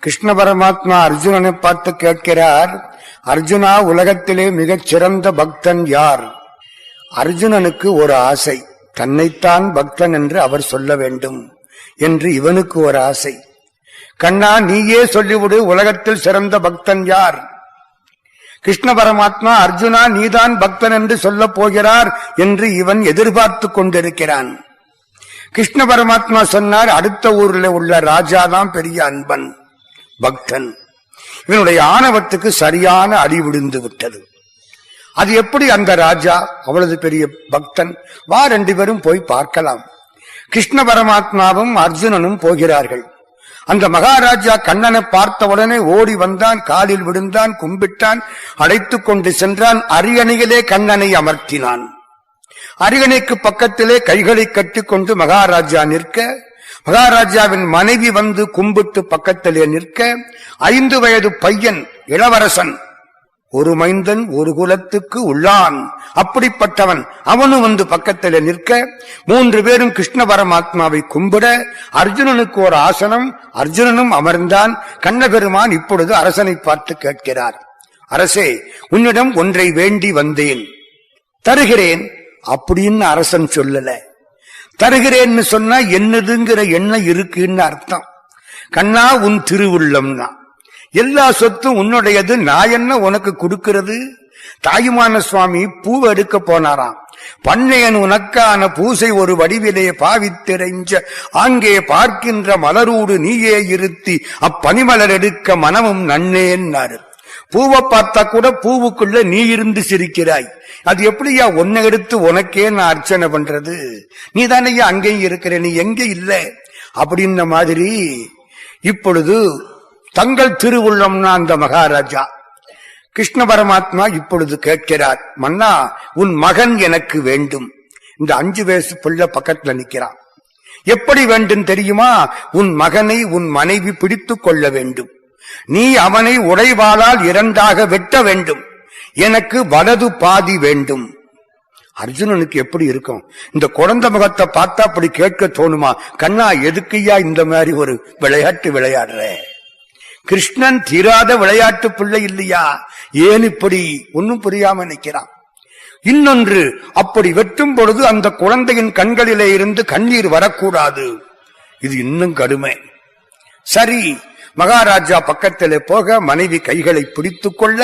கிருஷ்ண பரமாத்மா அர்ஜுனனை பார்த்து கேட்கிறார், அர்ஜுனா, உலகத்திலே மிகச் சிறந்த பக்தன் யார்? அர்ஜுனனுக்கு ஒரு ஆசை, தன்னைத்தான் பக்தன் என்று அவர் சொல்ல வேண்டும் என்று இவனுக்கு ஒரு ஆசை. கண்ணா, நீயே சொல்லிவிடு, உலகத்தில் சிறந்த பக்தன் யார்? கிருஷ்ண பரமாத்மா, அர்ஜுனா, நீதான் பக்தன் என்று சொல்லப் போகிறார் என்று இவன் எதிர்பார்த்து கொண்டிருக்கிறான். கிருஷ்ண பரமாத்மா சொன்னார், அடுத்த ஊரில் உள்ள ராஜாதான் பெரிய அன்பன், பக்தன். இவனுடைய ஆணவத்துக்கு சரியான அடி விழுந்து விட்டது. அது எப்படி அந்த ராஜா அவ்வளவு பெரிய பக்தன்? வா, 2 பேரும் போய் பார்க்கலாம். கிருஷ்ண பரமாத்மாவும் அர்ஜுனனும் போகிறார்கள். அந்த மகாராஜா கண்ணனை பார்த்தவுடனே ஓடி வந்தான், காலில் விழுந்தான், கும்பிட்டான், அழைத்துக் கொண்டு சென்றான். அரியணையிலே கண்ணனை அமர்த்தினான். அரியணைக்கு பக்கத்திலே கைகளை கட்டிக்கொண்டு மகாராஜா நிற்க, மகாராஜாவின் மனைவி வந்து கும்பிட்டு பக்கத்திலே நிற்க, 5 வயது பையன் இளவரசன், ஒரு மைந்தன் ஒரு குலத்துக்கு உள்ளான், அப்படிப்பட்டவன் அவனும் வந்து பக்கத்திலே நிற்க, 3 பேரும் கிருஷ்ண பரமாத்மாவை கும்பிட, அர்ஜுனனுக்கு ஒரு ஆசனம், அர்ஜுனனும் அமர்ந்தான். கண்ணபெருமான் இப்பொழுது அரசனை பார்த்து கேட்கிறார், அரசே, உன்னிடம் ஒன்றை வேண்டி வந்தேன், தருகிறேன் அப்படின்னு அரசன் சொல்லல. தருகிறேன்னு சொன்னா என்னதுங்கிற எண்ணம் இருக்குன்னு அர்த்தம். கண்ணா, உன் திருவுள்ளம்னா எல்லா சொத்தும் உன்னுடையது, நான் என்ன உனக்கு கொடுக்கிறது? தாயுமான சுவாமி பூவை எடுக்க போனாராம். பண்ணையன் உனக்கான பூசை ஒரு வடிவிலே பாவித்திரைஞ்ச ஆங்கே பார்க்கின்ற மலரூடு நீயே இருத்தி அப்பனிமலர் எடுக்க மனமும் நன்னேன்னாரு. பூவை பார்த்தா கூட பூவுக்குள்ள நீ இருந்து சிரிக்கிறாய். அது எப்படியா உன்னை எடுத்து உனக்கே நான் அர்ச்சனை பண்றது? நீ தானையா அங்கேயும் இருக்கிற, நீ எங்க இல்ல அப்படின்ன மாதிரி. இப்பொழுது தங்கள் திருவுள்ளம்னா அந்த மகாராஜா கிருஷ்ண பரமாத்மா இப்பொழுது கேட்கிறார், மன்னா, உன் மகன் எனக்கு வேண்டும். இந்த 5 வயசு பிள்ளை பக்கத்துல நிக்கிறான். எப்படி வேண்டும் தெரியுமா? உன் மகனை உன் மனைவி பிடித்துக் கொள்ள வேண்டும். நீ அவனை உடைவாளால் 2ஆக வெட்ட வேண்டும். எனக்கு வலது பாதி வேண்டும். அர்ஜுனனுக்கு எப்படி இருக்கும்? இந்த குழந்தை முகத்தை பார்த்தா அப்படி கேட்க தோணுமா? கண்ணா, எதுக்கையா இந்த மாதிரி ஒரு விளையாட்டு விளையாடுற? கிருஷ்ணன் தீராத விளையாட்டு பிள்ளை இல்லையா? ஏன் இப்படி? ஒன்னும் புரியாம நிற்கிறான். இன்னொன்று, அப்படி வெட்டும் பொழுது அந்த குழந்தையின் கண்களிலே இருந்து கண்ணீர் வரக்கூடாது. இது இன்னும் கடுமை. சரி, மகாராஜா பக்கத்திலே போக, மனைவி கைகளை பிடித்துக் கொள்ள,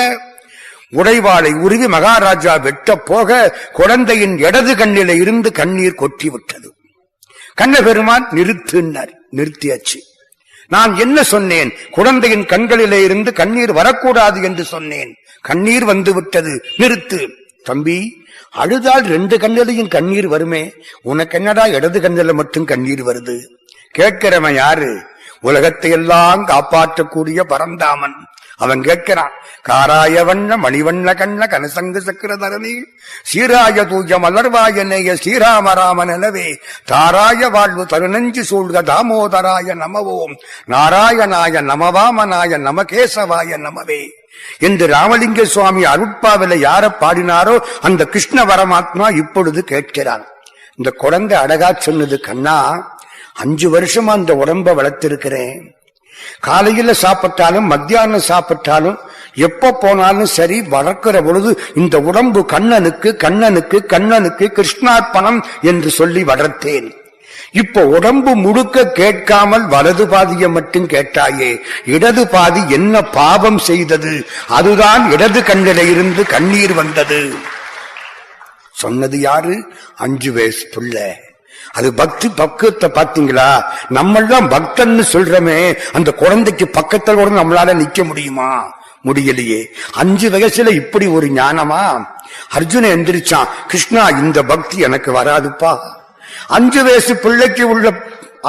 உடைவாளை உருவி மகாராஜா வெட்ட போக, குழந்தையின் இடது கண்ணிலே இருந்து கண்ணீர் கொட்டிவிட்டது. கண்ணபெருமான் நிறுத்தினார். நிறுத்தியாச்சு. நான் என்ன சொன்னேன்? குழந்தையின் கண்களிலே இருந்து கண்ணீர் வரக்கூடாது என்று சொன்னேன். கண்ணீர் வந்து விட்டது, நிறுத்து. தம்பி, அழுதால் 2 கண்ணிலையும் கண்ணீர் வருமே, உனக்கு என்னடா இடது கண்ணில மட்டும் கண்ணீர் வருது? கேட்கிறவன் யாரு? உலகத்தை எல்லாம் காப்பாற்றக்கூடிய பரந்தாமன். அவன் கேட்கிறான், காராய வண்ண மணிவண்ண கண்ண கனசங்கு சக்கரதரணி சீராய தூய மலர்வாய நேய ஸ்ரீராமராமன் எனவே தாராய வாழ்வு தருநெஞ்சு சூழ்க தாமோதராய நமவோம் நாராயணாய நமவாமனாய நமகேசவாய நமவே என்று ராமலிங்க சுவாமி அருட்பாவில யார பாடினாரோ அந்த கிருஷ்ண பரமாத்மா இப்பொழுது கேட்கிறான். இந்த குழந்தை அழகா சொன்னது, கண்ணா, 5 வருஷமா அந்த உடம்ப வளர்த்திருக்கிறேன். காலையில சாப்பிட்டாலும் மத்தியானம் சாப்பிட்டாலும் எப்ப போனாலும் சரி, வளர்க்கிற பொழுது இந்த உடம்பு கண்ணனுக்கு கண்ணனுக்கு கண்ணனுக்கு கிருஷ்ணார்ப்பணம் என்று சொல்லி வளர்த்தேன். இப்ப உடம்பு முழுக்க கேட்காமல் வலது பாதியை மட்டும் கேட்டாயே, இடது பாதி என்ன பாவம் செய்தது? அதுதான் இடது கண்ணில இருந்து கண்ணீர் வந்தது. சொன்னது யாரு? 5 வயசு பிள்ளை. அது பக்தி பக்குவத்தை பாத்தீங்களா? நம்மெல்லாம் பக்தன்னு சொல்றமே, அந்த குழந்தைக்கு பக்கத்துல கூட நம்மளால நிக்க முடியுமா? முடியலையே. 5 வயசுல இப்படி ஒரு ஞானமா? அர்ஜுனன் எந்திரிச்சான், கிருஷ்ணா, இந்த பக்தி எனக்கு வராதுப்பா. 5 வயசு பிள்ளைக்கு உள்ள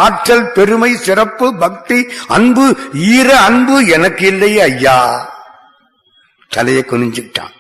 ஆற்றல், பெருமை, சிறப்பு, பக்தி, அன்பு, ஈர அன்பு எனக்கு இல்லையே ஐயா. தலையை குனிஞ்சுக்கிட்டான்.